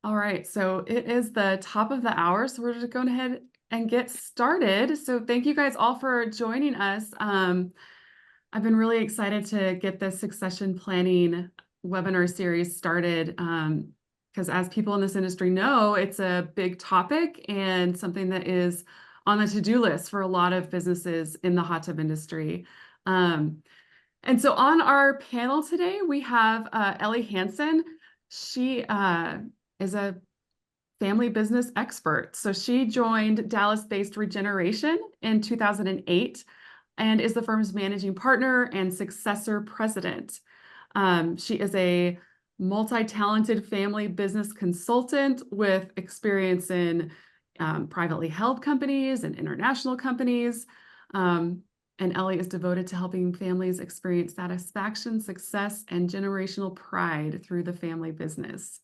All right, so it is the top of the hour, so we're just going ahead and get started. So thank you guys all for joining us. I've been really excited to get this succession planning webinar series started because as people in this industry know, it's a big topic and something that is on the to-do list for a lot of businesses in the hot tub industry. And so on our panel today, we have Elle Hansen. She is a family business expert. So she joined Dallas-based Regeneration in 2008 and is the firm's managing partner and successor president. She is a multi-talented family business consultant with experience in privately held companies and international companies. And Ellie is devoted to helping families experience satisfaction, success, and generational pride through the family business.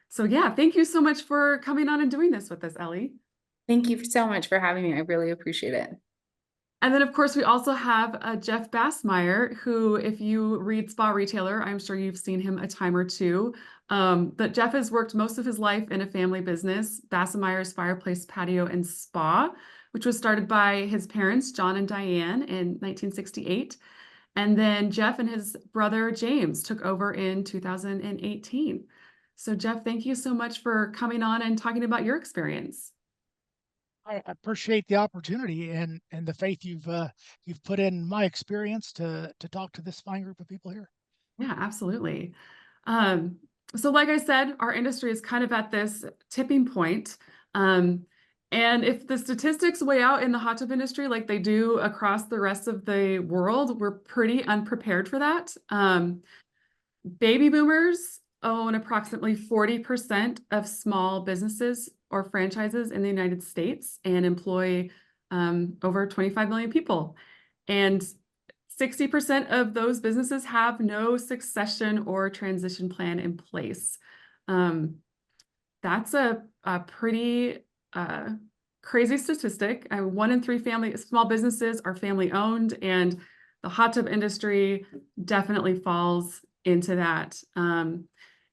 So yeah, thank you so much for coming on and doing this with us, Ellie. Thank you so much for having me. I really appreciate it. And then, of course, we also have Jeff Bassemier, who, if you read Spa Retailer, I'm sure you've seen him a time or two. But Jeff has worked most of his life in a family business, Bassemier's Fireplace Patio and Spa, which was started by his parents, John and Diane, in 1968. And then Jeff and his brother, James, took over in 2018. So Jeff, thank you so much for coming on and talking about your experience. I appreciate the opportunity and the faith you've put in my experience to talk to this fine group of people here. Yeah, absolutely. So like I said, our industry is kind of at this tipping point. And if the statistics weigh out in the hot tub industry like they do across the rest of the world, we're pretty unprepared for that. Baby boomers own approximately 40% of small businesses or franchises in the United States and employ over 25 million people. And 60% of those businesses have no succession or transition plan in place. That's a pretty crazy statistic. 1 in 3 small businesses are family owned, and the hot tub industry definitely falls into that.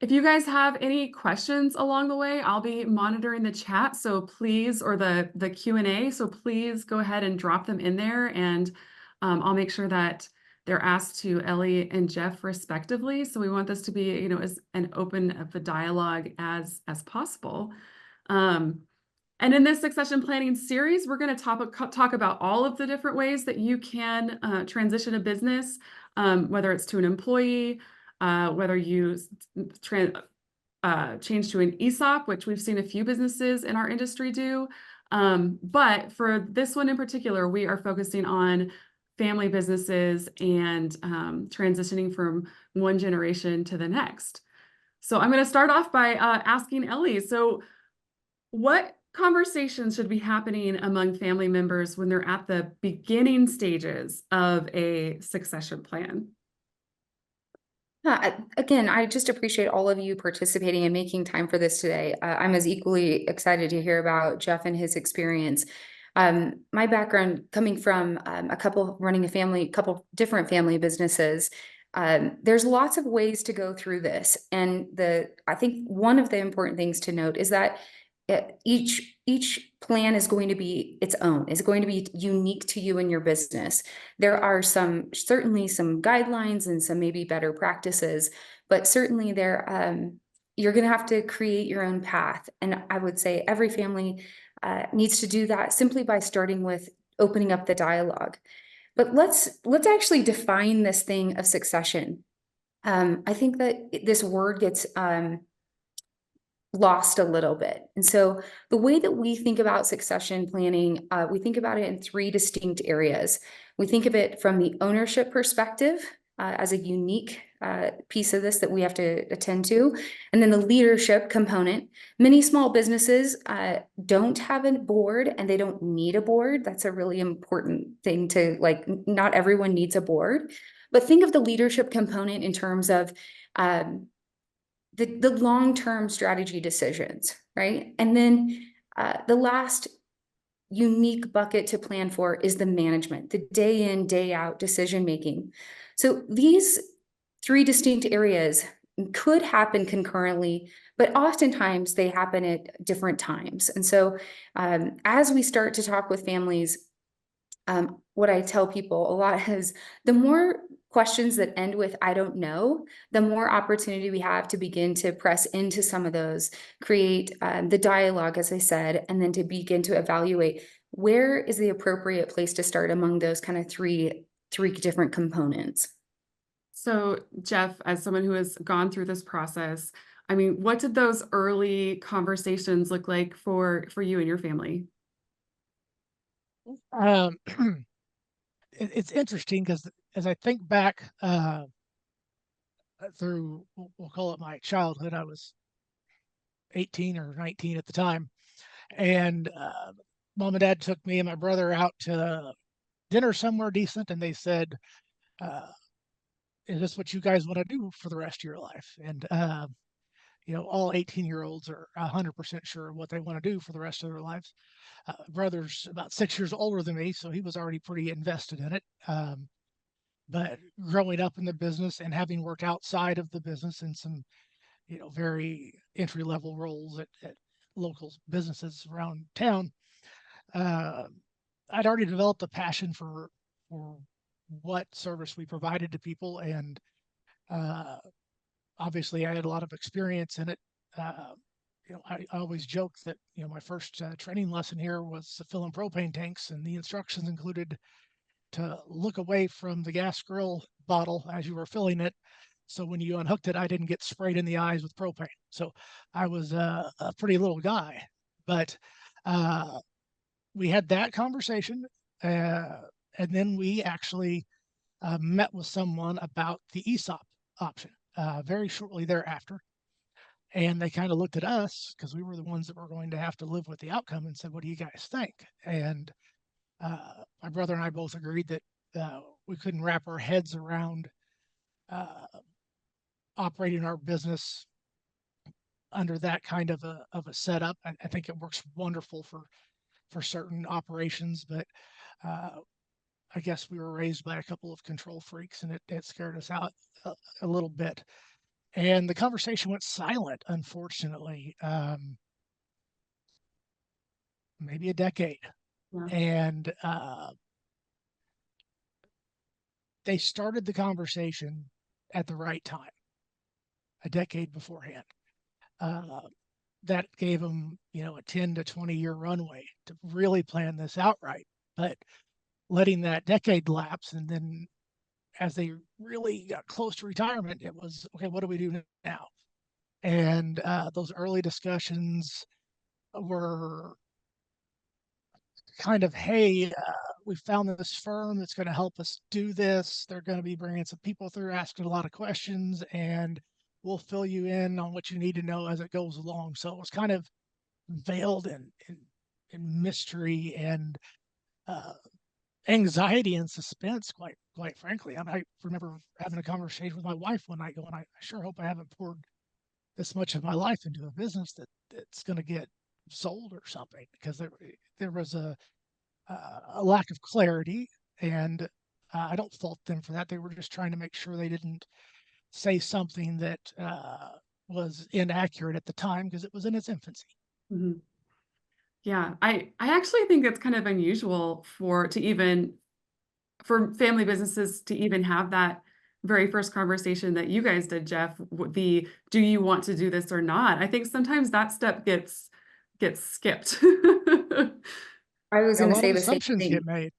If you guys have any questions along the way, I'll be monitoring the chat, so please, or the Q&A, so please go ahead and drop them in there, and I'll make sure that they're asked to Ellie and Jeff respectively. So we want this to be, as an open of a dialogue as possible. And in this succession planning series, we're going to talk about all of the different ways that you can transition a business, whether it's to an employee, whether you change to an ESOP, which we've seen a few businesses in our industry do. But for this one in particular, we are focusing on family businesses and transitioning from one generation to the next. So I'm going to start off by asking Ellie, so what conversations should be happening among family members when they're at the beginning stages of a succession plan? Again, I just appreciate all of you participating and making time for this today. I'm as equally excited to hear about Jeff and his experience. My background coming from running a couple different family businesses, there's lots of ways to go through this. And I think one of the important things to note is that each plan is going to be its own, is going to be unique to you and your business. There are certainly some guidelines and some maybe better practices, but certainly you're going to have to create your own path. And I would say every family needs to do that simply by starting with opening up the dialogue. But let's actually define this thing of succession. I think that this word gets lost a little bit. And so the way that we think about succession planning, we think about it in 3 distinct areas. We think of it from the ownership perspective as a unique piece of this that we have to attend to. And then the leadership component. Many small businesses don't have a board and they don't need a board. That's a really important thing to not everyone needs a board. But think of the leadership component in terms of the long-term strategy decisions, right? And then the last unique bucket to plan for is the management, the day in, day out decision-making. So these 3 distinct areas could happen concurrently, but oftentimes they happen at different times. And so as we start to talk with families, what I tell people a lot is the more questions that end with "I don't know," the more opportunity we have to begin to press into some of those, create the dialogue, as I said, and then to begin to evaluate where is the appropriate place to start among those kind of three different components. So, Jeff, as someone who has gone through this process, I mean, what did those early conversations look like for you and your family? Um, it's interesting because as I think back through, we'll call it my childhood, I was 18 or 19 at the time, and mom and dad took me and my brother out to dinner somewhere decent, and they said, uh, "Is this what you guys want to do for the rest of your life?" And all 18-year-olds are 100% sure what they want to do for the rest of their lives. Brother's about 6 years older than me, so he was already pretty invested in it. But growing up in the business and having worked outside of the business in some, very entry level roles at local businesses around town, uh, I'd already developed a passion for what service we provided to people, and uh, obviously I had a lot of experience in it. Uh, I always joke that my first training lesson here was filling propane tanks, and the instructions included to look away from the gas grill bottle as you were filling it. So when you unhooked it, I didn't get sprayed in the eyes with propane. So I was a pretty little guy, but uh, we had that conversation. And then we actually met with someone about the ESOP option very shortly thereafter. And they kind of looked at us because we were the ones that were going to have to live with the outcome and said, "What do you guys think?" And my brother and I both agreed that we couldn't wrap our heads around uh, operating our business under that kind of a setup. I think it works wonderful for certain operations, but uh, I guess we were raised by a couple of control freaks, and it scared us out a little bit. And the conversation went silent, unfortunately, maybe a decade. Yeah. And they started the conversation at the right time, a decade beforehand. Uh, that gave them, a 10 to 20-year runway to really plan this out right. But letting that decade lapse, and then as they really got close to retirement, it was, okay, what do we do now? And those early discussions were kind of, hey, we found this firm that's going to help us do this. They're going to be bringing some people through, asking a lot of questions, and we'll fill you in on what you need to know as it goes along. So it was kind of veiled in mystery and uh, anxiety and suspense. Quite frankly, I remember having a conversation with my wife one night, going, "I sure hope I haven't poured this much of my life into a business that's going to get sold or something," because there was a lack of clarity, and I don't fault them for that. They were just trying to make sure they didn't say something that was inaccurate at the time because it was in its infancy. Mhm. Yeah, I actually think it's kind of unusual for family businesses to even have that very first conversation that you guys did, Jeff, the do you want to do this or not? I think sometimes that step gets skipped. I was Yeah, a going to lot say of the same assumptions thing. get made.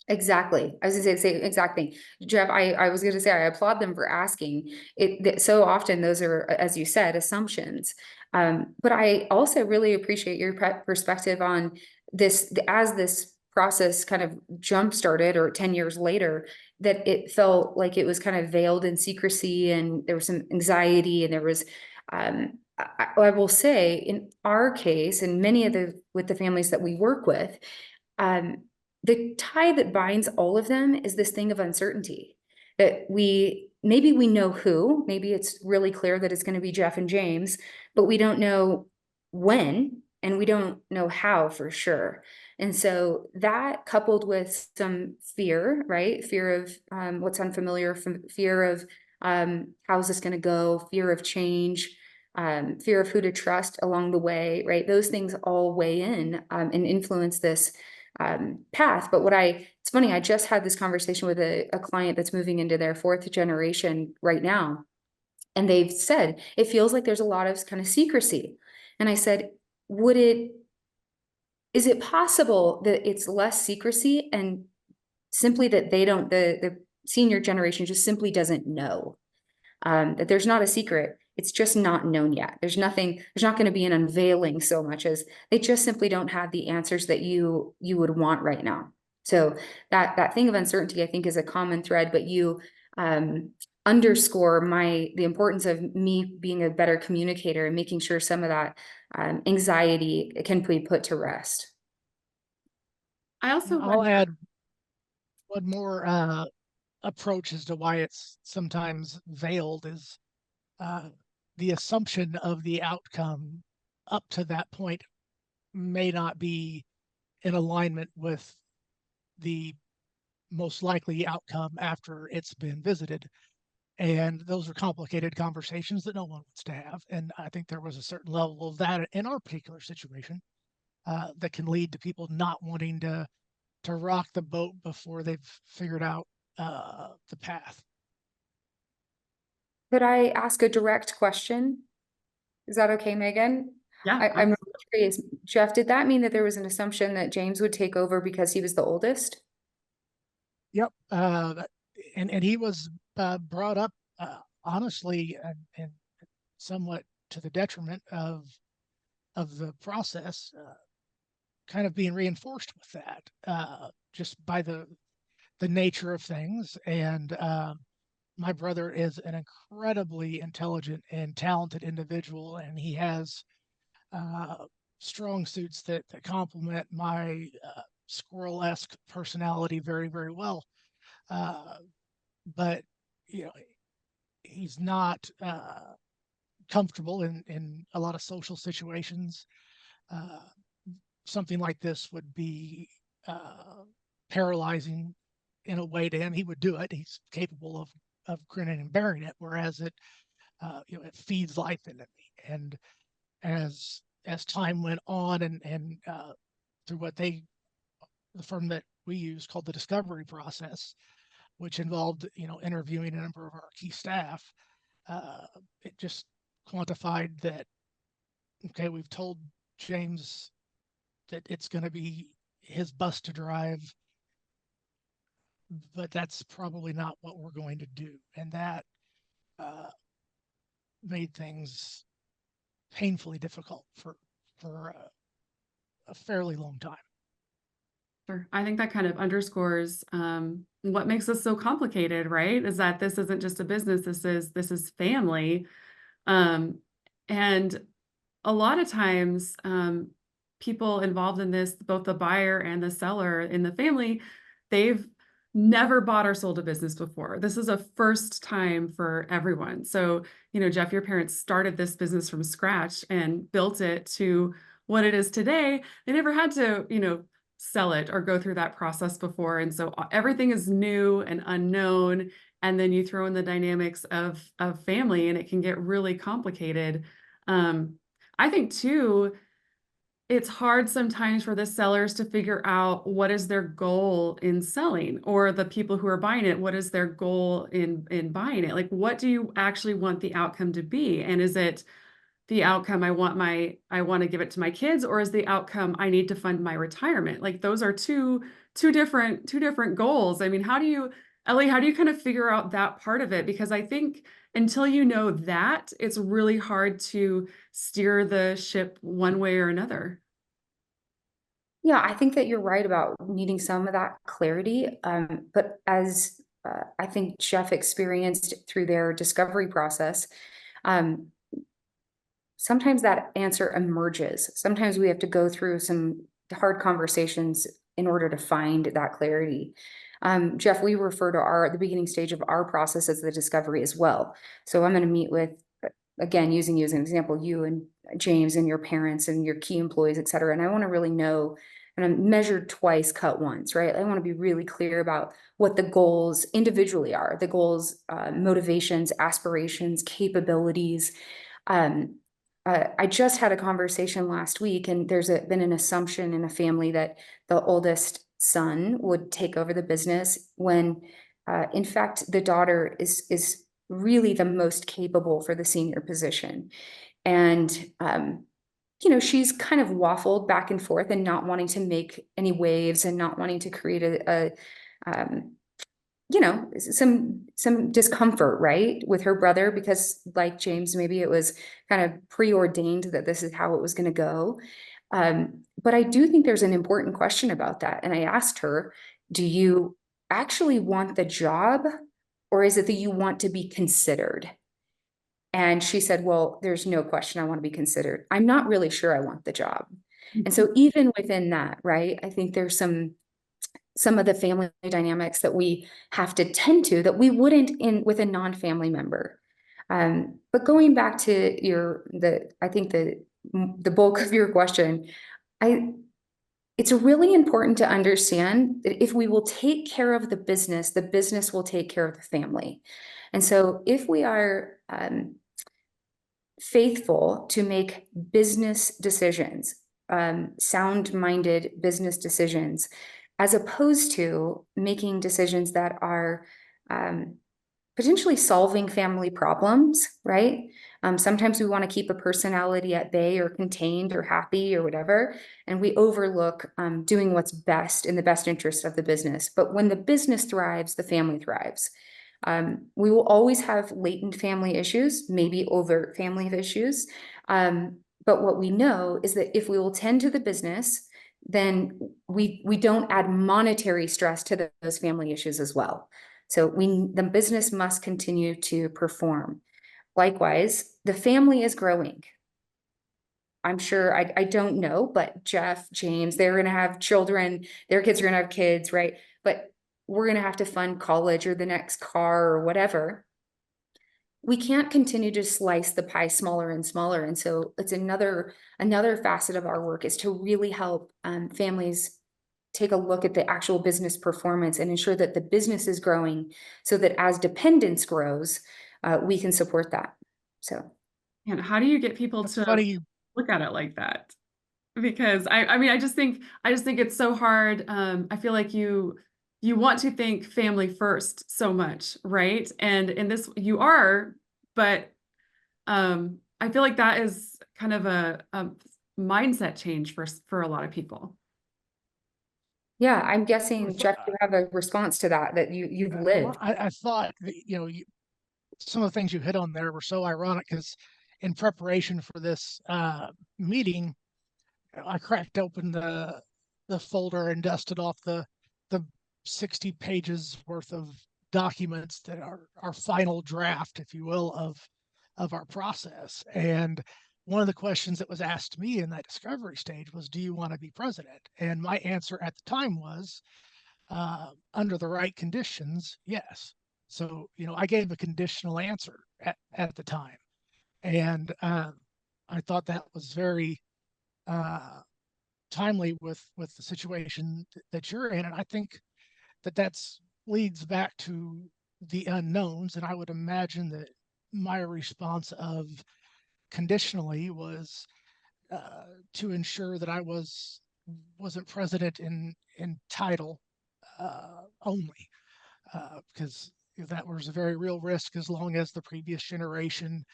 Exactly. I was gonna say the exact thing. Jeff, I was gonna say I applaud them for asking it. So often those are, as you said, assumptions. But I also really appreciate your perspective on this as this process kind of jump started, or 10 years later, that it felt like it was kind of veiled in secrecy, and there was some anxiety, and there was I will say in our case, and many of the families that we work with, um, the tie that binds all of them is this thing of uncertainty, that maybe we know who, maybe it's really clear that it's going to be Jeff and James, but we don't know when, and we don't know how for sure. And so that, coupled with some fear, right? Fear of what's unfamiliar, fear of How's this going to go? Fear of change, fear of who to trust along the way, right? Those things all weigh in and influence this path. But it's funny, I just had this conversation with a client that's moving into their 4th generation right now. And they've said, it feels like there's a lot of kind of secrecy. And I said, is it possible that it's less secrecy and simply that the senior generation just simply doesn't know, that there's not a secret. It's just not known yet. There's not going to be an unveiling so much as they just simply don't have the answers that you would want right now. So that thing of uncertainty, I think, is a common thread, but you underscore the importance of me being a better communicator and making sure some of that anxiety can be put to rest. I'll add one more approach as to why it's sometimes veiled is the assumption of the outcome up to that point may not be in alignment with the most likely outcome after it's been visited. And those are complicated conversations that no one wants to have. And I think there was a certain level of that in our particular situation that can lead to people not wanting to rock the boat before they've figured out the path. Could I ask a direct question? Is that okay, Megan? Yeah. I'm curious, Jeff, did that mean that there was an assumption that James would take over because he was the oldest? Yep. And he was brought up honestly and somewhat to the detriment of the process, kind of being reinforced with that just by the nature of things. And my brother is an incredibly intelligent and talented individual, and he has strong suits that complement my squirrel-esque personality very, very well. But you know, he's not comfortable in a lot of social situations. Something like this would be paralyzing in a way to him. He would do it. He's capable of grinning and bearing it, whereas it it feeds life in me. And as time went on and through the firm that we use called the discovery process, which involved interviewing a number of our key staff, it just quantified that, okay, we've told James that it's going to be his bus to drive, but that's probably not what we're going to do. And that made things painfully difficult for a fairly long time. Sure. I think that kind of underscores what makes this so complicated, right? Is that this isn't just a business, this is family. And a lot of times, people involved in this, both the buyer and the seller in the family, they've never bought or sold a business before. This is a first time for everyone. So, Jeff, your parents started this business from scratch and built it to what it is today. They never had to, sell it or go through that process before. And so everything is new and unknown. And then you throw in the dynamics of family and it can get really complicated. I think too, it's hard sometimes for the sellers to figure out what is their goal in selling, or the people who are buying it, what is their goal in buying it? Like, what do you actually want the outcome to be? And is it the outcome I want to give it to my kids, or is the outcome I need to fund my retirement? Like, those are two different goals. I mean, Ellie, how do you kind of figure out that part of it? Because I think until you know that, it's really hard to steer the ship one way or another. Yeah, I think that you're right about needing some of that clarity. But as I think Jeff experienced through their discovery process, sometimes that answer emerges. Sometimes we have to go through some hard conversations in order to find that clarity. Jeff, we refer to the beginning stage of our process as the discovery as well. So I'm going to meet with, again, using you as an example, you and James and your parents and your key employees, et cetera. And I want to really know and I'm measured twice, cut once, right? I want to be really clear about what the goals individually are, the goals, motivations, aspirations, capabilities. I just had a conversation last week, and there's been an assumption in a family that the oldest son would take over the business when, in fact, the daughter is really the most capable for the senior position. And she's kind of waffled back and forth and not wanting to make any waves and not wanting to create um, some discomfort, right, with her brother, because like James, maybe it was kind of preordained that this is how it was going to go. But I do think there's an important question about that. And I asked her, do you actually want the job, or is it that you want to be considered? And she said, well, there's no question I want to be considered. I'm not really sure I want the job. And so even within that, right, I think there's some of the family dynamics that we have to tend to that we wouldn't in with a non-family member. But going back to I think the bulk of your question, it's really important to understand that if we will take care of the business will take care of the family. And so if we are faithful to make business decisions, sound-minded business decisions, as opposed to making decisions that are potentially solving family problems, right? Sometimes we want to keep a personality at bay or contained or happy or whatever, and we overlook doing what's best in the best interest of the business. But when the business thrives, the family thrives. We will always have latent family issues, maybe overt family issues. But what we know is that if we will tend to the business, then we don't add monetary stress to those family issues as well. So the business must continue to perform. Likewise, the family is growing. I'm sure, I don't know, but Jeff, James, they're going to have children, their kids are going to have kids, right? But we're going to have to fund college or the next car or whatever. We can't continue to slice the pie smaller and smaller. And so it's another facet of our work is to really help families take a look at the actual business performance and ensure that the business is growing so that as dependence grows, we can support that. So. And how do you get people It's to funny look at it like that? Because I mean, I just think it's so hard. I feel like you want to think family first so much, right? And in this you are, but I feel like that is kind of a mindset change for a lot of people. Yeah, I'm guessing, with, Jeff, you have a response to that you've lived. I thought that, some of the things you hit on there were so ironic because in preparation for this meeting, I cracked open the folder and dusted off the 60 pages worth of documents that are our final draft, if you will, of our process. And one of the questions that was asked me in that discovery stage was, do you want to be president? And my answer at the time was, under the right conditions, yes. So, I gave a conditional answer at the time. And I thought that was very timely with the situation that you're in. And I think that's leads back to the unknowns. And I would imagine that my response of conditionally was to ensure that I wasn't president in title only, because that was a very real risk as long as the previous generation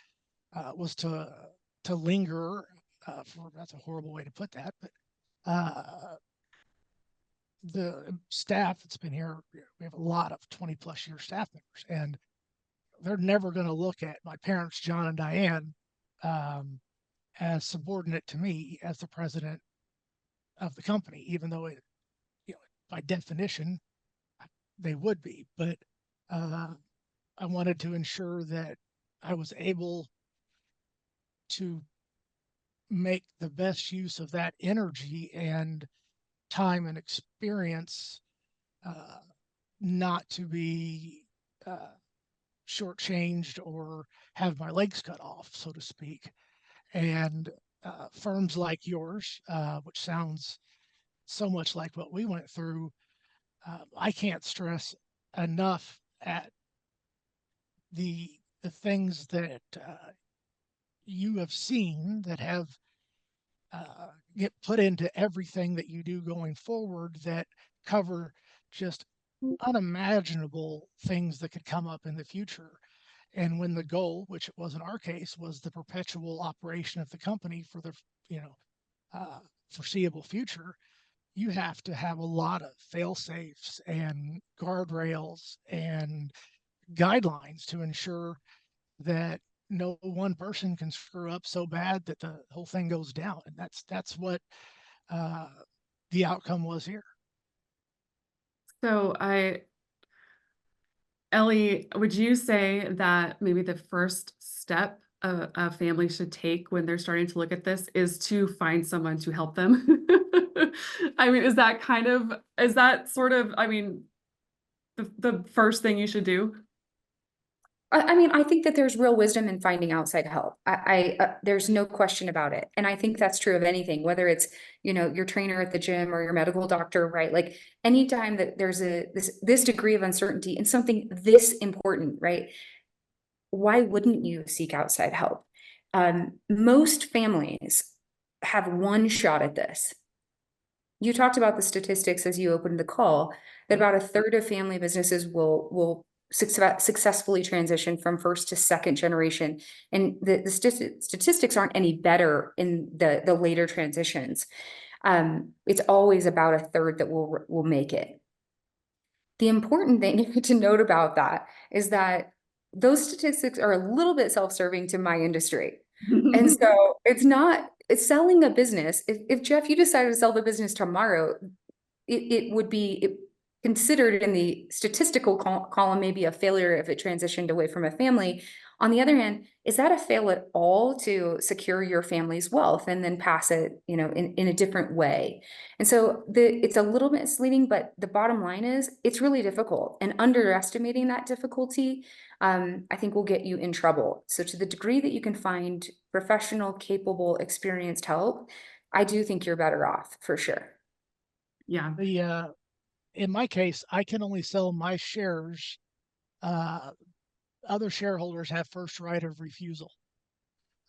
was to linger. That's a horrible way to put that, but the staff that's been here, we have a lot of 20+ year staff members, and they're never going to look at my parents, John and Diane, as subordinate to me as the president of the company, even though by definition, they would be. But I wanted to ensure that I was able to make the best use of that energy and time and experience, not to be shortchanged or have my legs cut off, so to speak. And firms like yours, which sounds so much like what we went through, I can't stress enough at the things that you have seen that have get put into everything that you do going forward that cover just unimaginable things that could come up in the future. And when the goal, which it was in our case, was the perpetual operation of the company for the you know foreseeable future, you have to have a lot of fail safes and guardrails and guidelines to ensure that no one person can screw up so bad that the whole thing goes down. And that's what uh, the outcome was here. So Ellie, would you say that maybe the first step a family should take when they're starting to look at this is to find someone to help them? I mean, is that sort of, I mean, the first thing you should do? I mean, I think that there's real wisdom in finding outside help. There's no question about it. And I think that's true of anything, whether it's, your trainer at the gym or your medical doctor, right? Like anytime that there's this degree of uncertainty in something this important, right? Why wouldn't you seek outside help? Most families have one shot at this. You talked about the statistics as you opened the call, that about a third of family businesses will successfully transition from first to second generation. And the statistics aren't any better in the later transitions. It's always about a third that will make it. The important thing to note about that is that those statistics are a little bit self-serving to my industry. And so it's selling a business. If Jeff, you decided to sell the business tomorrow, it would be considered in the statistical column, maybe a failure if it transitioned away from a family. On the other hand, is that a fail at all to secure your family's wealth and then pass it, in a different way? And so it's a little bit misleading, but the bottom line is it's really difficult, and underestimating that difficulty, I think will get you in trouble. So to the degree that you can find professional, capable, experienced help, I do think you're better off for sure. Yeah. In my case, I can only sell my shares. Other shareholders have first right of refusal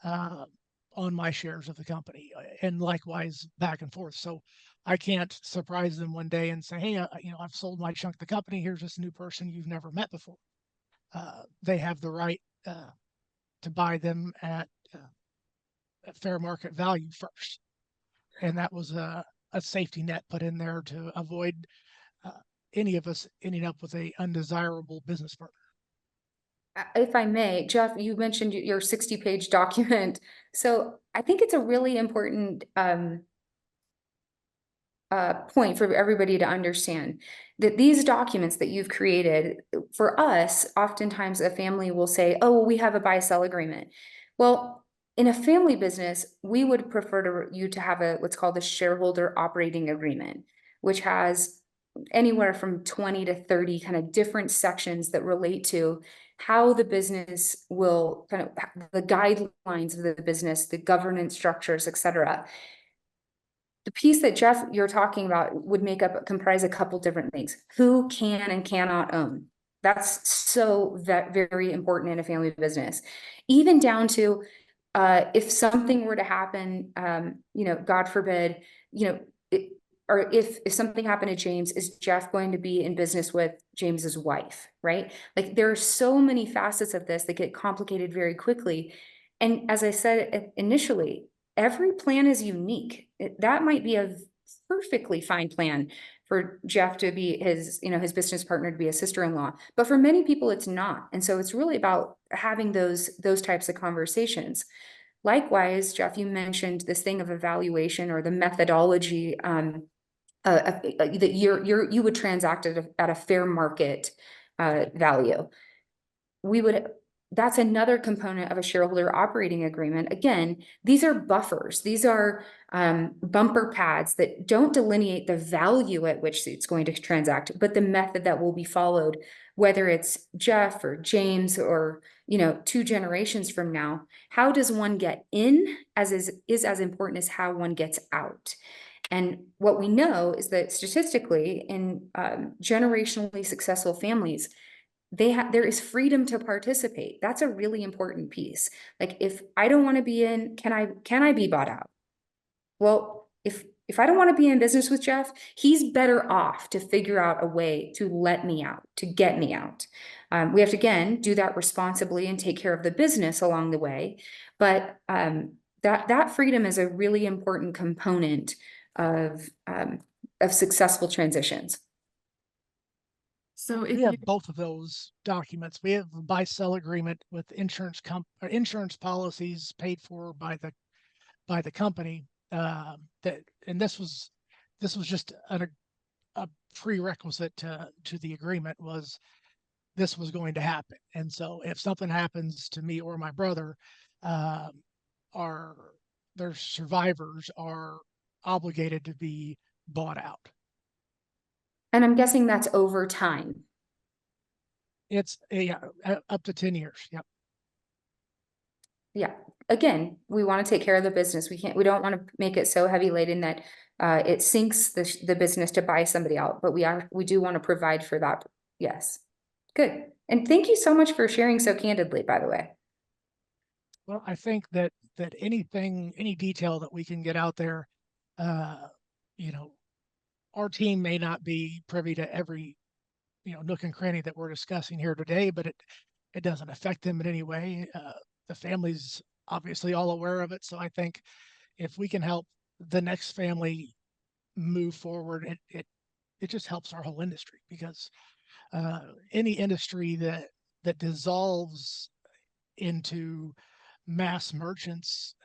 on my shares of the company, and likewise back and forth. So I can't surprise them one day and say, "Hey, I've sold my chunk of the company. Here's this new person you've never met before." They have the right to buy them at fair market value first, and that was a safety net put in there to avoid any of us ending up with a undesirable business partner. If I may, Jeff, you mentioned your 60-page document. So I think it's a really important point for everybody to understand that these documents that you've created, for us, oftentimes a family will say, "Oh, we have a buy-sell agreement." Well, in a family business, we would prefer you to have what's called a shareholder operating agreement, which has anywhere from 20 to 30 kind of different sections that relate to how the business will kind of the guidelines of the business, the governance structures, et cetera. The piece that Jeff, you're talking about would comprise a couple different things. Who can and cannot own? That's so very important in a family business, even down to if something were to happen, God forbid, or if something happened to James, is Jeff going to be in business with James's wife, right? Like there are so many facets of this that get complicated very quickly. And as I said initially, every plan is unique. That might be a perfectly fine plan for Jeff to be his business partner, to be a sister-in-law, but for many people it's not. And so it's really about having those types of conversations. Likewise, Jeff, you mentioned this thing of evaluation or the methodology that you would transact at a fair market value. That's another component of a shareholder operating agreement. Again, these are buffers. These are bumper pads that don't delineate the value at which it's going to transact, but the method that will be followed, whether it's Jeff or James or 2 generations from now. How does one get in is as important as how one gets out. And what we know is that statistically in generationally successful families, there is freedom to participate. That's a really important piece. Like, if I don't want to be in, can I be bought out? Well, if I don't want to be in business with Jeff, he's better off to figure out a way to let me out, to get me out. We have to, again, do that responsibly and take care of the business along the way. But that freedom is a really important component of successful transitions. So We if you, have both of those documents. We have a buy-sell agreement with insurance policies paid for by the company. And this was just a prerequisite to the agreement, was this was going to happen. And so if something happens to me or my brother, their survivors are obligated to be bought out. And I'm guessing that's over time. It's up to 10 years. Yep. Yeah. Again, we want to take care of the business. We don't want to make it so heavy laden that it sinks the business to buy somebody out, but we do want to provide for that. Yes. Good. And thank you so much for sharing so candidly, by the way. Well, I think that any detail that we can get out there, our team may not be privy to every, nook and cranny that we're discussing here today, but it doesn't affect them in any way. The family's obviously all aware of it. So I think if we can help the next family move forward, it just helps our whole industry, because any industry that dissolves into mass merchants,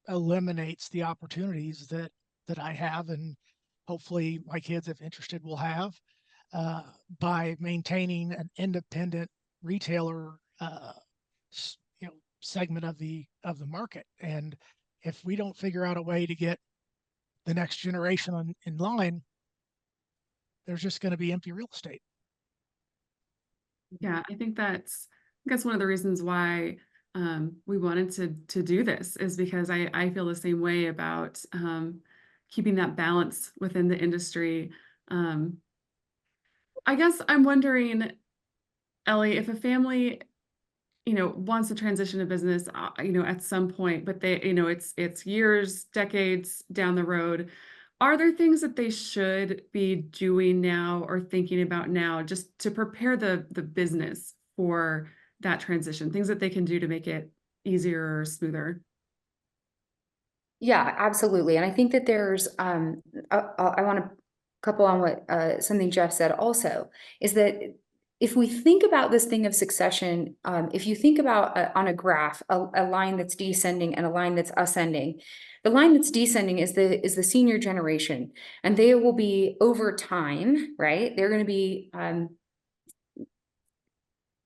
eliminates the opportunities that I have, and hopefully my kids, if interested, will have, by maintaining an independent retailer, segment of the market. And if we don't figure out a way to get the next generation in line, there's just going to be empty real estate. yeah, I think that's one of the reasons why we wanted to do this, is because I feel the same way about keeping that balance within the industry. I guess I'm wondering, Ellie, if a family, wants to transition to business, at some point, but they, it's years, decades down the road. Are there things that they should be doing now or thinking about now, just to prepare the business for that transition? Things that they can do to make it easier or smoother? Yeah, absolutely. And I think that there's, I want to couple on what something Jeff said also, is that if we think about this thing of succession, if you think about on a graph, a line that's descending and a line that's ascending, the line that's descending is the senior generation, and they will be over time, right? They're going to be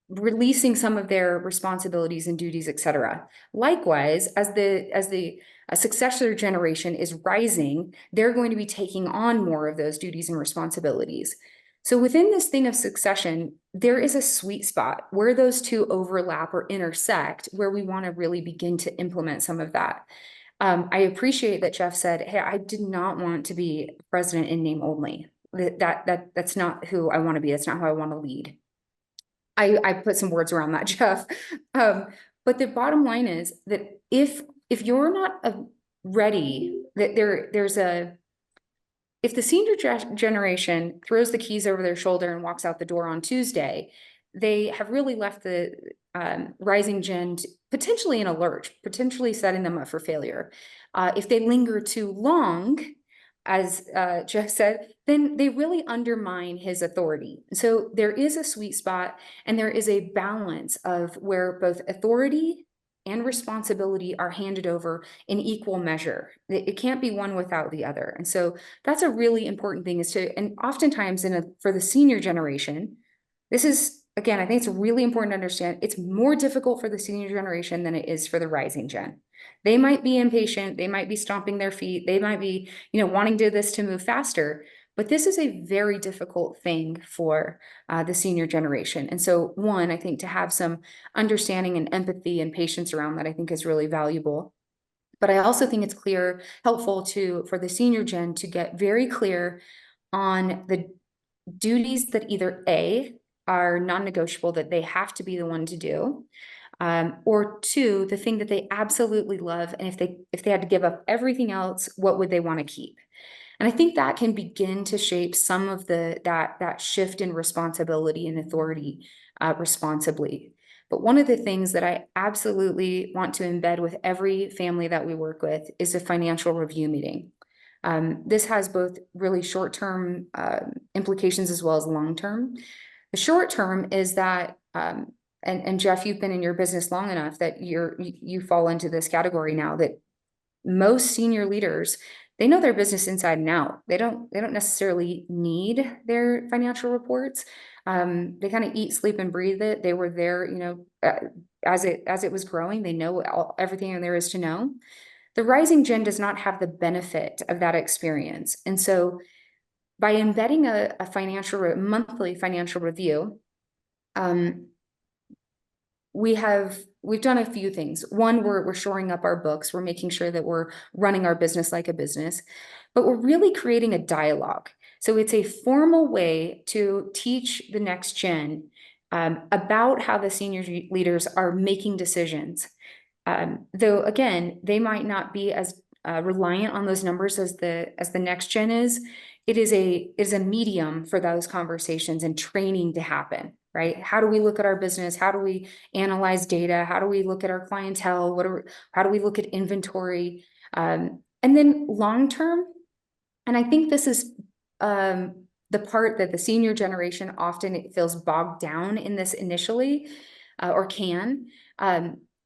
releasing some of their responsibilities and duties, et cetera. Likewise, as the successor generation is rising, they're going to be taking on more of those duties and responsibilities. So within this thing of succession, there is a sweet spot where those two overlap or intersect, where we want to really begin to implement some of that. I appreciate that Jeff said, hey, I did not want to be president in name only. That's not who I want to be. That's not how I want to lead. I put some words around that, Jeff. But the bottom line is that if you're not ready, that if the senior generation throws the keys over their shoulder and walks out the door on Tuesday, they have really left the rising gen potentially in a lurch, potentially setting them up for failure. If they linger too long, as Jeff said, then they really undermine his authority. So there is a sweet spot, and there is a balance of where both authority and responsibility are handed over in equal measure. It can't be one without the other. And so that's a really important thing, and oftentimes for the senior generation, this is, again, I think it's really important to understand, it's more difficult for the senior generation than it is for the rising gen. They might be impatient, they might be stomping their feet, they might be, wanting this to move faster, but this is a very difficult thing for the senior generation. And so I think to have some understanding and empathy and patience around that, I think is really valuable. But I also think it's helpful for the senior gen to get very clear on the duties that either A, are non-negotiable, that they have to be the one to do, or two, the thing that they absolutely love, and if they had to give up everything else, what would they want to keep? And I think that can begin to shape some of that shift in responsibility and authority responsibly. But one of the things that I absolutely want to embed with every family that we work with is a financial review meeting. This has both really short-term implications as well as long-term. The short-term is that, and Jeff, you've been in your business long enough that you fall into this category now, that most senior leaders, they know their business inside and out. They don't necessarily need their financial reports. They kind of eat, sleep, and breathe it. They were there, as it was growing. They know everything there is to know. The rising gen does not have the benefit of that experience. And so by embedding a monthly financial review, we've done a few things. One, we're shoring up our books. We're making sure that we're running our business like a business, but we're really creating a dialogue. So it's a formal way to teach the next gen about how the senior leaders are making decisions. Though again, they might not be as reliant on those numbers as the next gen is. It is a medium for those conversations and training to happen, right? How do we look at our business? How do we analyze data? How do we look at our clientele? How do we look at inventory? And then long term, and I think this is the part that the senior generation often it feels bogged down in this initially, or can.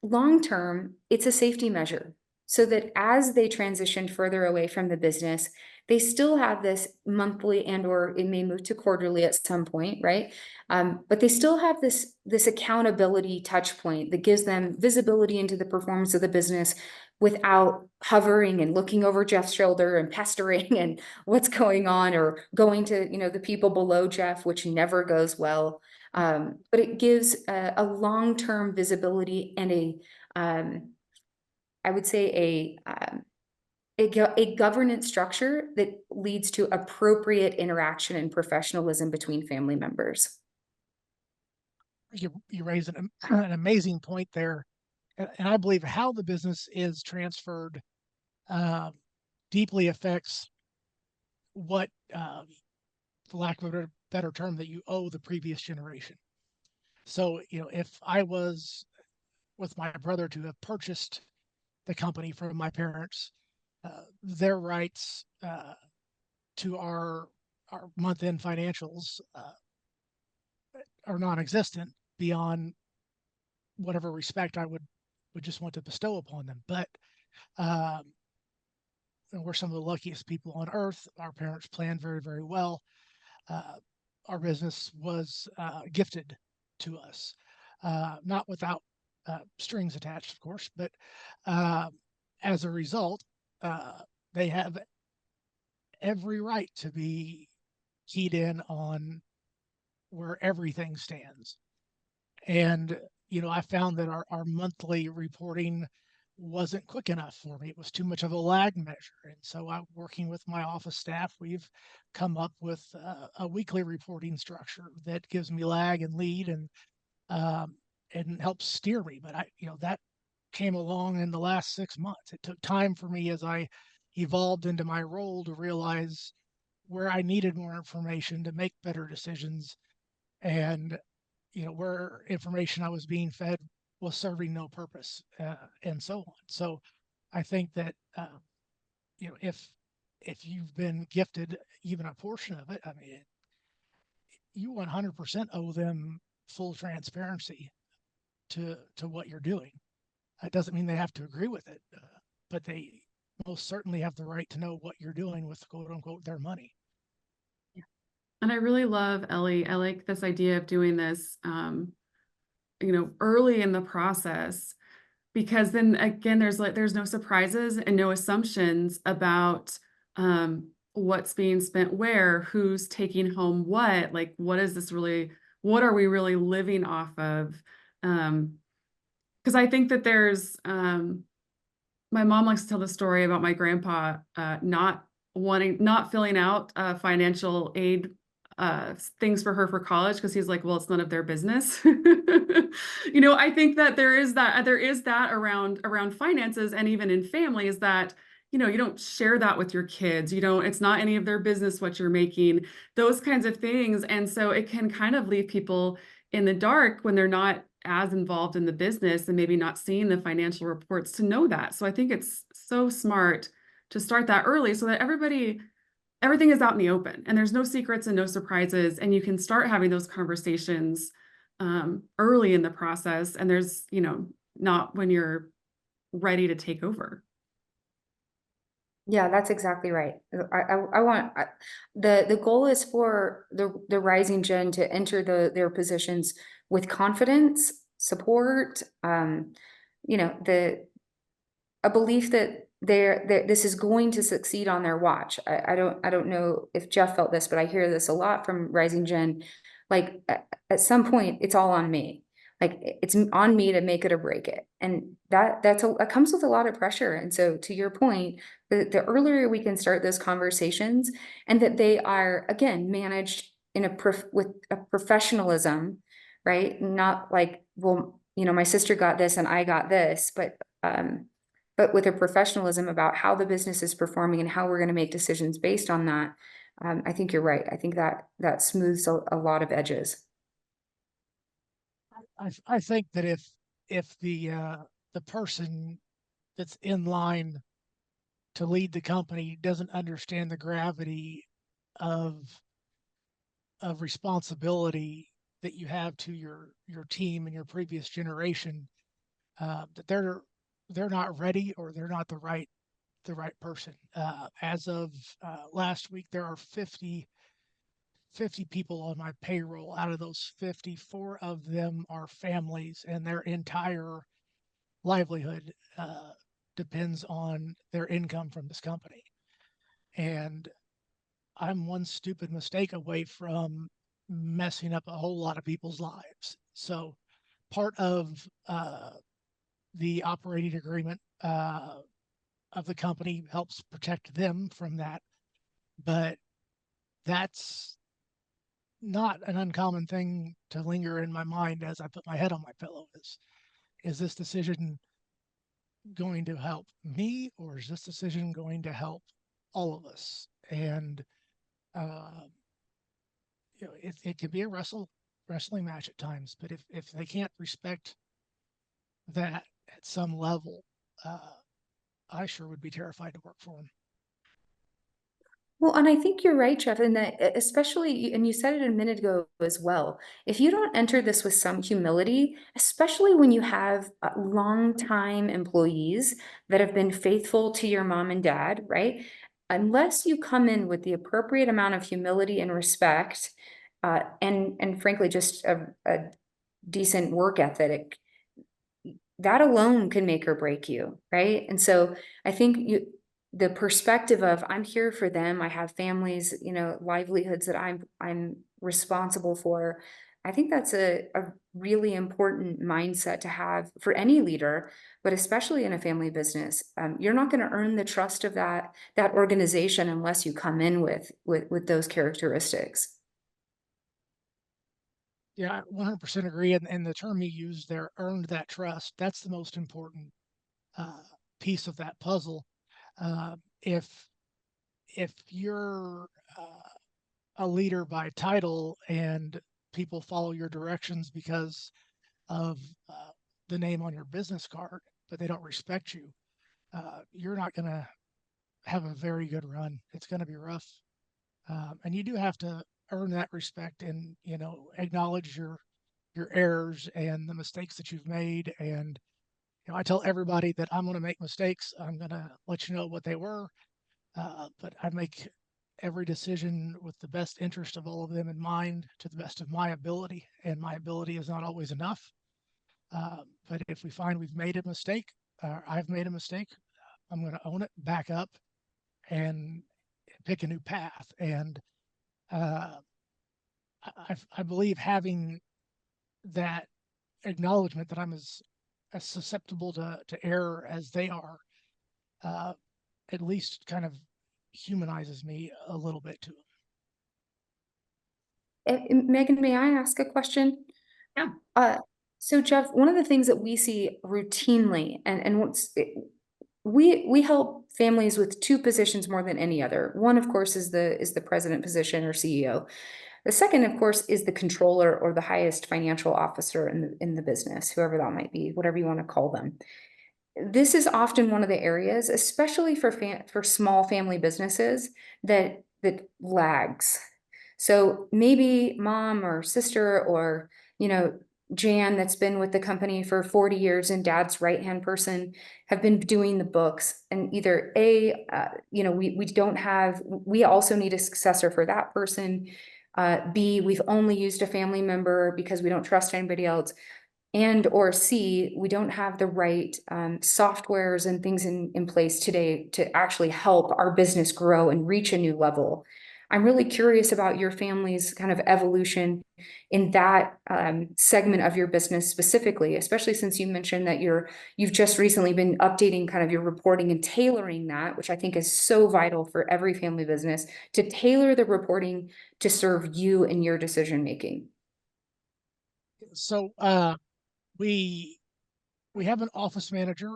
Long term, it's a safety measure so that as they transition further away from the business, they still have this monthly or it may move to quarterly at some point, right? But they still have this accountability touch point that gives them visibility into the performance of the business without hovering and looking over Jeff's shoulder and pestering and what's going on, or going to, the people below Jeff, which never goes well. But it gives a long-term visibility and I would say a governance structure that leads to appropriate interaction and professionalism between family members. You raise an amazing point there. And I believe how the business is transferred deeply affects what, for lack of a better term, that you owe the previous generation. So, if I was with my brother to have purchased the company from my parents, their rights to our month-end financials are non-existent beyond whatever respect I would just want to bestow upon them. But we're some of the luckiest people on earth. Our parents planned very, very well. Our business was gifted to us, not without strings attached, of course, but as a result, they have every right to be keyed in on where everything stands. And, I found that our monthly reporting wasn't quick enough for me. It was too much of a lag measure. And so I'm working with my office staff. We've come up with a weekly reporting structure that gives me lag and lead and helps steer me. But that came along in the last 6 months. It took time for me as I evolved into my role to realize where I needed more information to make better decisions, and where information I was being fed was serving no purpose, and so on. So I think that if you've been gifted even a portion of it, I mean, you 100% owe them full transparency to what you're doing. It doesn't mean they have to agree with it, but they most certainly have the right to know what you're doing with quote unquote their money. And I really love, Ellie, I like this idea of doing this, early in the process, because then again, there's no surprises and no assumptions about what's being spent where, who's taking home what, like, what are we really living off of? Because I think that there's My mom likes to tell the story about my grandpa not filling out financial aid things for her for college because he's like, well, it's none of their business. I think that there is that around finances and even in families that you don't share that with your kids. It's not any of their business what you're making, those kinds of things. And so it can kind of leave people in the dark when they're not as involved in the business and maybe not seeing the financial reports to know that. So I think it's so smart to start that early so that everything is out in the open and there's no secrets and no surprises, and you can start having those conversations early in the process, and there's not when you're ready to take over. Yeah, that's exactly right. The goal is for the rising gen to enter their positions with confidence, support, a belief that this is going to succeed on their watch. I don't know if Jeff felt this, but I hear this a lot from rising gen. Like at some point, it's all on me. Like it's on me to make it or break it, and that comes with a lot of pressure. And so, to your point, the earlier we can start those conversations, and that they are again managed in with a professionalism, right? Not like, well, my sister got this and I got this, but with a professionalism about how the business is performing and how we're going to make decisions based on that. I think you're right. I think that smooths a lot of edges. I think that if the person that's in line to lead the company doesn't understand the gravity of responsibility that you have to your team and your previous generation, that they're not ready, or they're not the right person. As of last week, there are 50 people on my payroll. Out of those 50, 4 of them are families, and their entire livelihood depends on their income from this company. And I'm one stupid mistake away from messing up a whole lot of people's lives. So part of the operating agreement of the company helps protect them from that. But that's not an uncommon thing to linger in my mind as I put my head on my pillow. Is this decision going to help me, or is this decision going to help all of us? And it can be a wrestling match at times, but if they can't respect that at some level, I sure would be terrified to work for them. Well, and I think you're right, Jeff, and that especially, and you said it a minute ago as well, if you don't enter this with some humility, especially when you have long-time employees that have been faithful to your mom and dad, right? Unless you come in with the appropriate amount of humility and respect, and frankly, just a decent work ethic, that alone can make or break you, right? And so I think the perspective of I'm here for them, I have families, livelihoods that I'm responsible for. I think that's a really important mindset to have for any leader, but especially in a family business. You're not going to earn the trust of that organization unless you come in with those characteristics. Yeah, I 100% agree. And the term you used there, earned that trust, that's the most important piece of that puzzle. Uh, if you're a leader by title and people follow your directions because of the name on your business card, but they don't respect you, you're not going to have a very good run. It's going to be rough. And you do have to earn that respect, and acknowledge your errors and the mistakes that you've made. And I tell everybody that I'm going to make mistakes. I'm going to let you know what they were, but I make every decision with the best interest of all of them in mind, to the best of my ability. And my ability is not always enough. But if we find we've made a mistake, I've made a mistake, I'm going to own it, back up, and pick a new path. And I believe having that acknowledgement that I'm as susceptible to error as they are, at least kind of humanizes me a little bit to Megan, may I ask a question? Yeah. Uh, so Jeff, one of the things that we see routinely, and we help families with two positions more than any other. One, of course, is the president position or CEO. The second, of course, is the controller or the highest financial officer in the business, whoever that might be, whatever you want to call them. This is often one of the areas, especially for small family businesses, that lags. So maybe mom or sister or, Jan, that's been with the company for 40 years, and dad's right-hand person have been doing the books, and either we also need a successor for that person. B, we've only used a family member because we don't trust anybody else. And or C, we don't have the right softwares and things in place today to actually help our business grow and reach a new level. I'm really curious about your family's kind of evolution in that segment of your business specifically, especially since you mentioned that you've just recently been updating kind of your reporting and tailoring that, which I think is so vital for every family business, to tailor the reporting to serve you and your decision making. So we have an office manager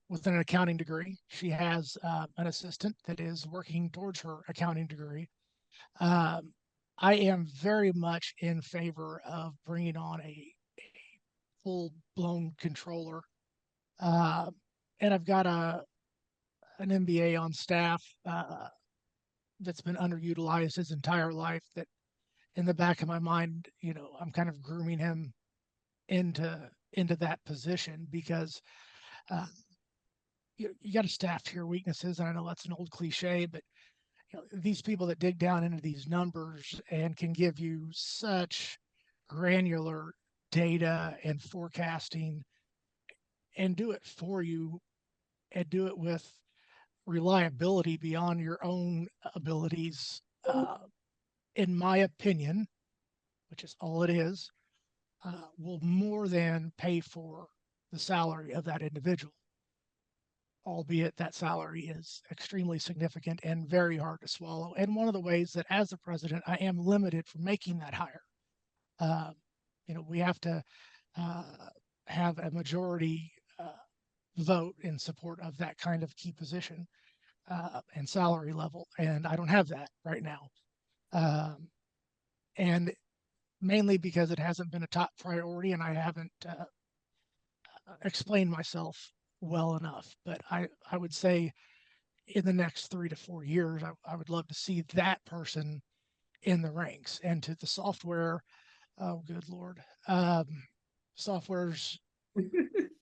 with an accounting degree. She has an assistant that is working towards her accounting degree. I am very much in favor of bringing on a full-blown controller. And I've got an MBA on staff that's been underutilized his entire life, that in the back of my mind, I'm kind of grooming him into that position, because you got to staff to your weaknesses. And I know that's an old cliche, but these people that dig down into these numbers and can give you such granular data and forecasting and do it for you, and do it with reliability beyond your own abilities, in my opinion, which is all it is, will more than pay for the salary of that individual, albeit that salary is extremely significant and very hard to swallow. And one of the ways that, as the president, I am limited from making that hire. We have to have a majority vote in support of that kind of key position and salary level, and I don't have that right now. And mainly because it hasn't been a top priority, and I haven't explained myself well enough. But I would say in the next 3 to 4 years, I would love to see that person in the ranks. And to the software, oh, good Lord. Software's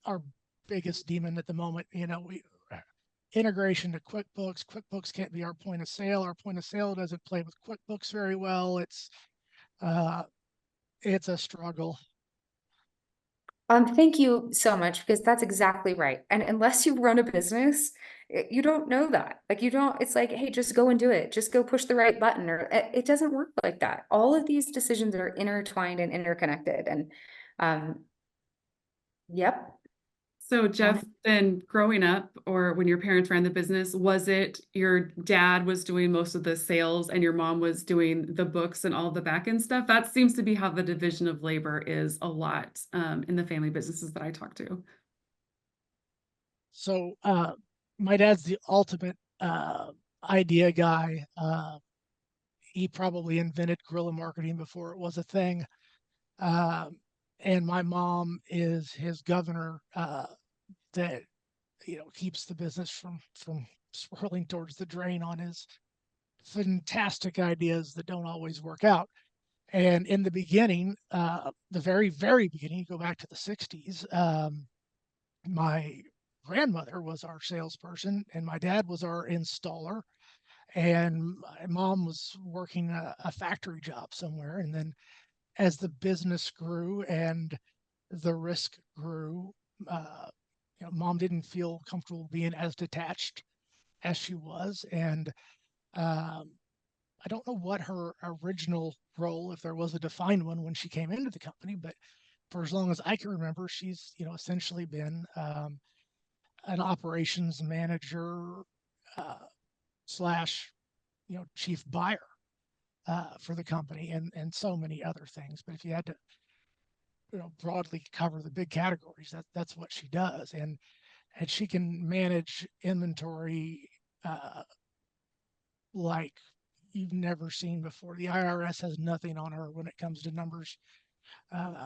our biggest demon at the moment. Integration to QuickBooks. QuickBooks can't be our point of sale. Our point of sale doesn't play with QuickBooks very well. It's a struggle. Thank you so much, because that's exactly right. And unless you run a business, you don't know that. Like it's like, hey, just go and do it. Just go push the right button, or it doesn't work like that. All of these decisions are intertwined and interconnected. And yep. So Jeff, then growing up, or when your parents ran the business, was it your dad was doing most of the sales and your mom was doing the books and all the back end stuff? That seems to be how the division of labor is a lot in the family businesses that I talk to. So my dad's the ultimate idea guy. He probably invented guerrilla marketing before it was a thing. And my mom is his governor, that keeps the business from swirling towards the drain on his fantastic ideas that don't always work out. And in the beginning, the very, very beginning, you go back to the 60s, my grandmother was our salesperson and my dad was our installer, and my mom was working a factory job somewhere. And then as the business grew and the risk grew, mom didn't feel comfortable being as detached as she was. And I don't know what her original role, if there was a defined one when she came into the company, but for as long as I can remember, she's essentially been an operations manager slash, chief buyer for the company, and so many other things. But if you had to, broadly cover the big categories, that's what she does. And she can manage inventory like you've never seen before. The IRS has nothing on her when it comes to numbers. Uh,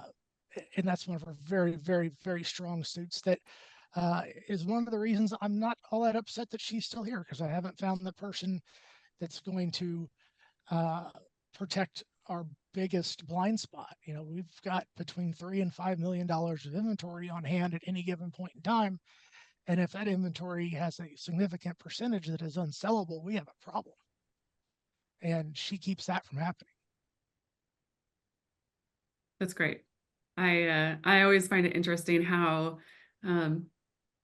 and that's one of her very, very, very strong suits. That is one of the reasons I'm not all that upset that she's still here, because I haven't found the person that's going to uh, protect our biggest blind spot. We've got between $3 and $5 million of inventory on hand at any given point in time. And if that inventory has a significant percentage that is unsellable, we have a problem. And she keeps that from happening. That's great. I always find it interesting how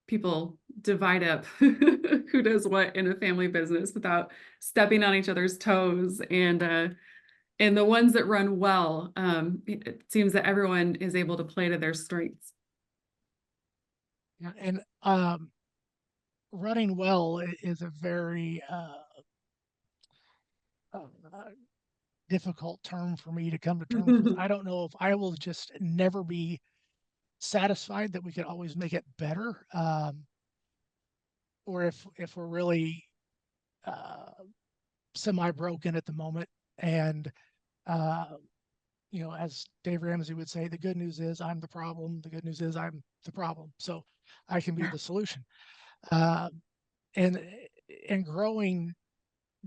people divide up who does what in a family business without stepping on each other's toes. And the ones that run well, it seems that everyone is able to play to their strengths. Yeah, and running well is a very uh, difficult term for me to come to terms with. I don't know if I will just never be satisfied that we could always make it better, or if we're really semi-broken at the moment. And uh, as Dave Ramsey would say, the good news is I'm the problem. The good news is I'm the problem. So I can be the solution. Uh, and and growing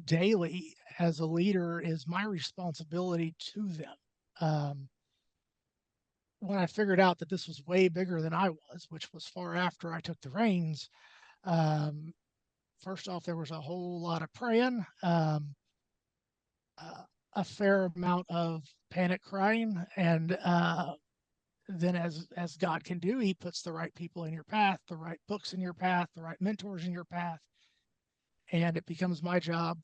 daily as a leader is my responsibility to them. When I figured out that this was way bigger than I was, which was far after I took the reins, um, first off, there was a whole lot of praying, uh, a fair amount of panic crying, and then as God can do, He puts the right people in your path, the right books in your path, the right mentors in your path, and it becomes my job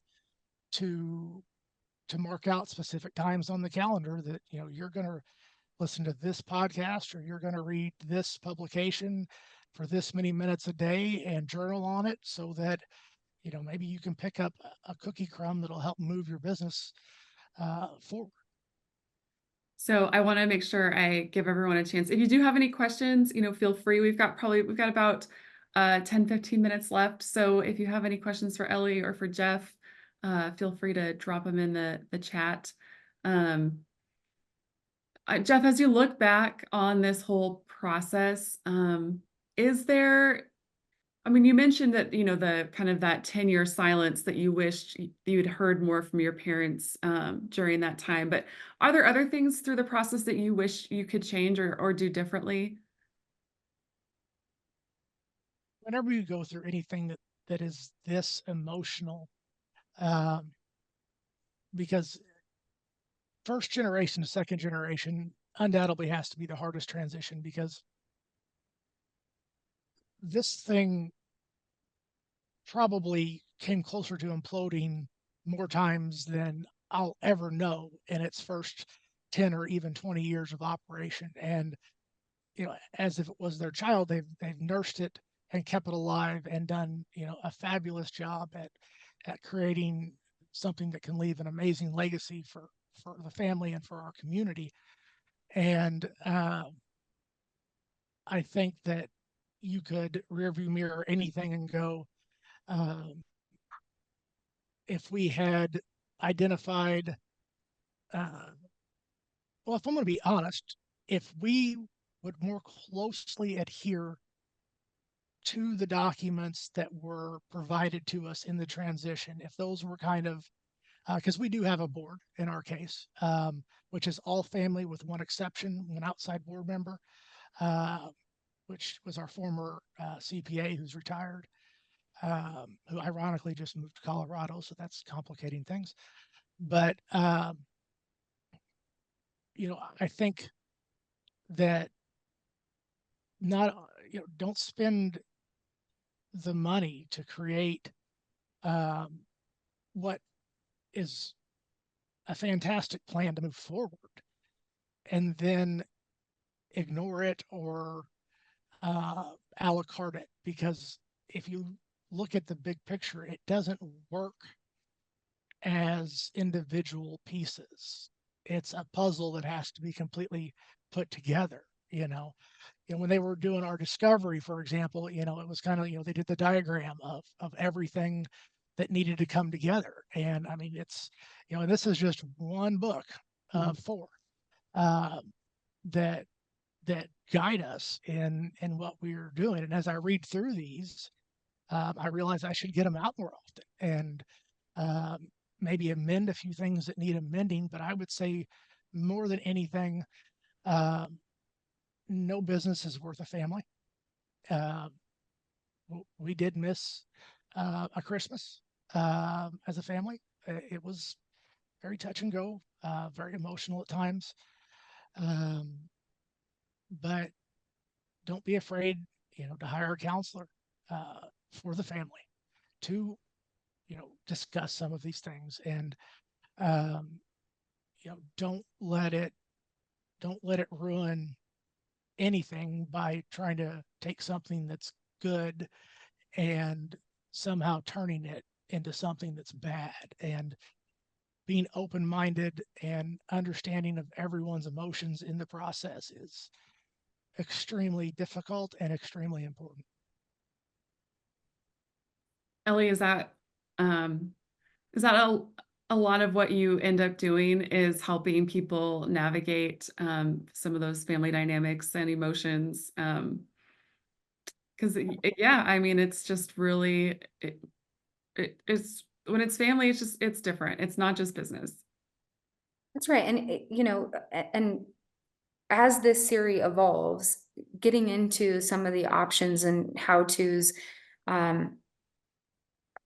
to mark out specific times on the calendar that you're going to listen to this podcast, or you're going to read this publication for this many minutes a day and journal on it, so that maybe you can pick up a cookie crumb that'll help move your business forward. So I want to make sure I give everyone a chance. If you do have any questions, feel free. We've got about 10, 15 minutes left. So if you have any questions for Ellie or for Jeff, feel free to drop them in the chat. Jeff, as you look back on this whole process, is there, you mentioned that, the kind of that 10-year silence that you wished you'd heard more from your parents during that time, but are there other things through the process that you wish you could change or do differently? Whenever you go through anything that is this emotional, um, because first generation to second generation undoubtedly has to be the hardest transition, because this thing probably came closer to imploding more times than I'll ever know in its first 10 or even 20 years of operation. And as if it was their child, they've nursed it and kept it alive, and done a fabulous job at creating something that can leave an amazing legacy for the family and for our community. And I think that you could rearview mirror anything and go, um, if we had identified, well, if I'm going to be honest, if we would more closely adhere to the documents that were provided to us in the transition, if those were kind of, because we do have a board in our case, which is all family with one exception, one outside board member, uh, which was our former CPA who's retired, who ironically just moved to Colorado, so that's complicating things. But I think that not don't spend the money to create what is a fantastic plan to move forward, and then ignore it, or a la carte it, because if you look at the big picture, it doesn't work as individual pieces. It's a puzzle that has to be completely put together, you know. When they were doing our discovery, for example, it was kind of, they did the diagram of everything that needed to come together. And I mean, it's, and this is just one book of four uh, that that guide us in what we're doing. And as I read through these, I realize I should get them out more often and maybe amend a few things that need amending. But I would say more than anything, no business is worth a family. Uh, we did miss a Christmas as a family. It was very touch and go, very emotional at times. Um, but don't be afraid, to hire a counselor for the family to, discuss some of these things. And um, don't let it ruin anything by trying to take something that's good and somehow turning it into something that's bad. And being open-minded and understanding of everyone's emotions in the process is extremely difficult and extremely important. Ellie, is that a lot of what you end up doing, is helping people navigate some of those family dynamics and emotions? Because yeah, I mean, it's just really, it's when it's family, it's different. It's not just business. That's right. And, and as this series evolves, getting into some of the options and how to's,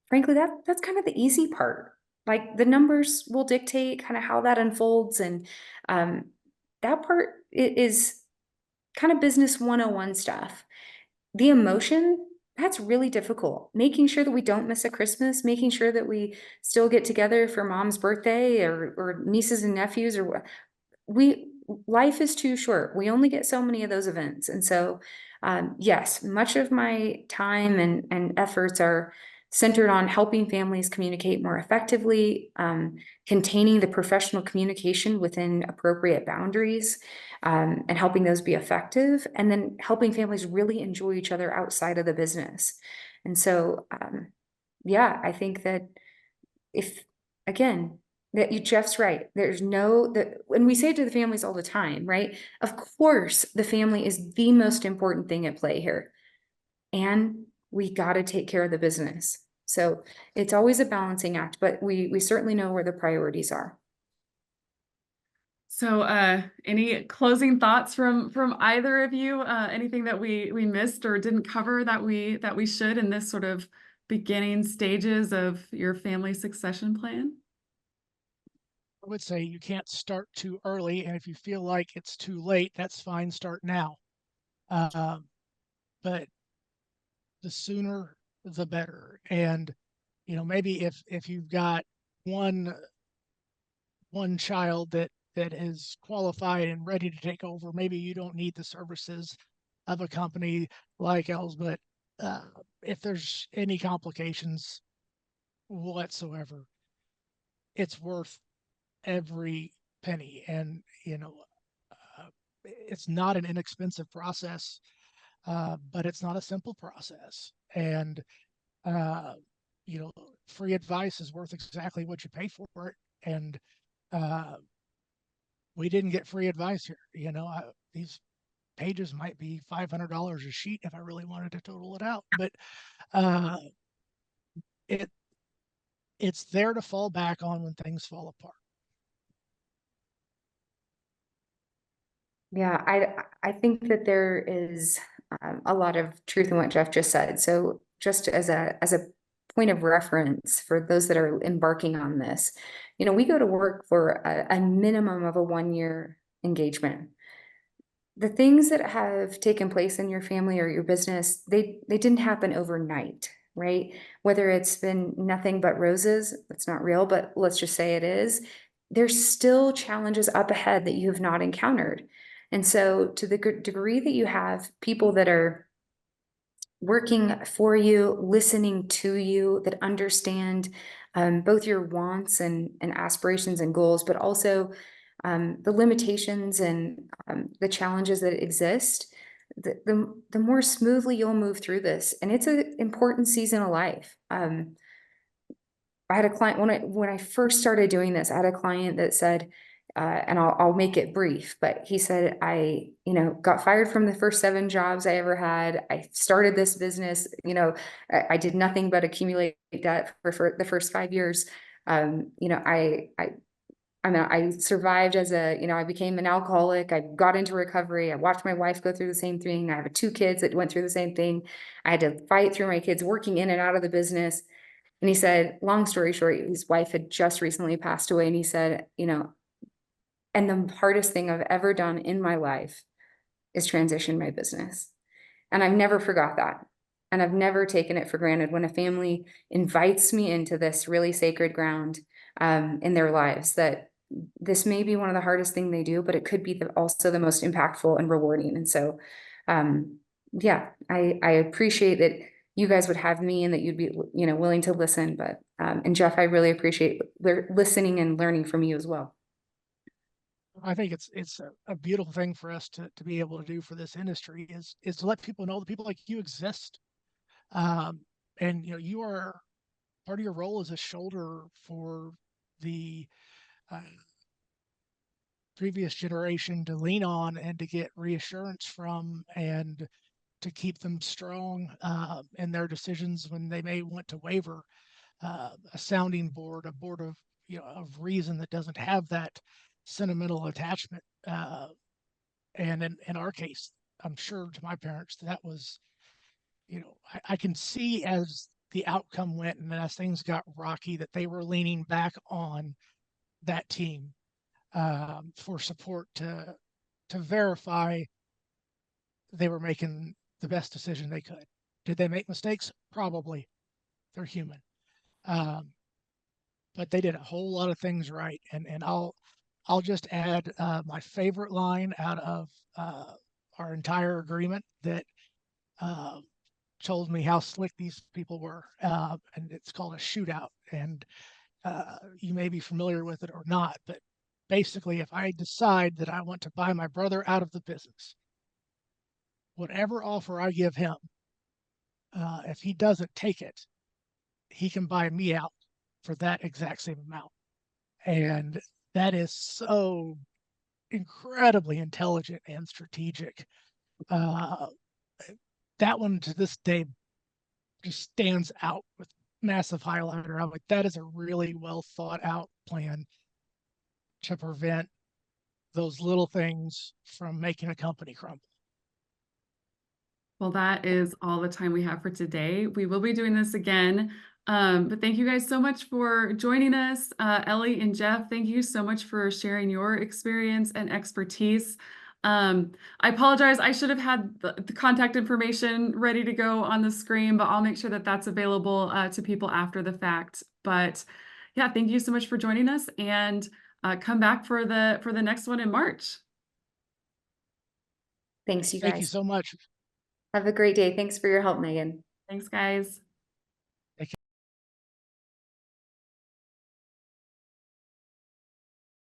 frankly, that's kind of the easy part. Like the numbers will dictate kind of how that unfolds. And that part is kind of business 101 stuff. The emotion, that's really difficult. Making sure that we don't miss a Christmas, making sure that we still get together for mom's birthday or nieces and nephews, or life is too short. We only get so many of those events. And so, yes, much of my time and efforts are centered on helping families communicate more effectively, containing the professional communication within appropriate boundaries, and helping those be effective, and then helping families really enjoy each other outside of the business. And so, yeah, I think that if, again, Jeff's right. When we say it to the families all the time, right? Of course, the family is the most important thing at play here. And we got to take care of the business. So it's always a balancing act, but we certainly know where the priorities are. So any closing thoughts from either of you? Anything that we missed or didn't cover that we should in this sort of beginning stages of your family succession plan? I would say you can't start too early, and if you feel like it's too late, that's fine. Start now, but the sooner the better. And maybe if you've got one child that is qualified and ready to take over, maybe you don't need the services of a company like Elle's. But if there's any complications whatsoever, it's worth every penny. And it's not an inexpensive process, but it's not a simple process. And uh, free advice is worth exactly what you pay for it. And we didn't get free advice here. These pages might be $500 a sheet if I really wanted to total it out, but uh, it's there to fall back on when things fall apart. Yeah, I think that there is a lot of truth in what Jeff just said. So just as a point of reference for those that are embarking on this, we go to work for a minimum of a 1-year engagement. The things that have taken place in your family or your business, they didn't happen overnight, right? Whether it's been nothing but roses, that's not real, but let's just say it is, there's still challenges up ahead that you have not encountered. And so to the degree that you have people that are working for you, listening to you, that understand both your wants and aspirations and goals, but also the limitations and the challenges that exist. The more smoothly you'll move through this, and it's an important season of life. I had a client when I first started doing this. I had a client that said, and I'll make it brief, but he said, I, got fired from the first 7 jobs I ever had. I started this business, I did nothing but accumulate debt for the first 5 years. I survived as I became an alcoholic. I got into recovery. I watched my wife go through the same thing. I have 2 kids that went through the same thing. I had to fight through my kids working in and out of the business. And he said, long story short, his wife had just recently passed away. And he said, and the hardest thing I've ever done in my life is transition my business. And I've never forgot that. And I've never taken it for granted when a family invites me into this really sacred ground in their lives, that this may be one of the hardest things they do, but it could be also the most impactful and rewarding. And so, I appreciate that you guys would have me and that you'd be, willing to listen. But, and Jeff, I really appreciate listening and learning from you as well. I think it's a beautiful thing for us to be able to do for this industry is to let people know that people like you exist. And you are part of your role as a shoulder for the previous generation to lean on and to get reassurance from, and to keep them strong in their decisions when they may want to waver. A sounding board, a board of of reason that doesn't have that sentimental attachment. And in our case, I'm sure to my parents, that was, I can see as the outcome went and as things got rocky, that they were leaning back on that team for support to verify they were making the best decision they could. Did they make mistakes? Probably. They're human. But they did a whole lot of things right. And I'll just add my favorite line out of our entire agreement that told me how slick these people were. And it's called a shootout. And you may be familiar with it or not, but basically, if I decide that I want to buy my brother out of the business, whatever offer I give him, if he doesn't take it, he can buy me out for that exact same amount. And that is so incredibly intelligent and strategic. That one to this day just stands out with massive highlighter. I'm like, that is a really well thought out plan to prevent those little things from making a company crumble. Well, that is all the time we have for today. We will be doing this again. But thank you guys so much for joining us. Ellie and Jeff, thank you so much for sharing your experience and expertise. I apologize. I should have had the contact information ready to go on the screen, but I'll make sure that that's available to people after the fact. But yeah, thank you so much for joining us, and come back for the next one in March. Thanks, you guys. Thank you so much. Have a great day. Thanks for your help, Megan. Thanks, guys.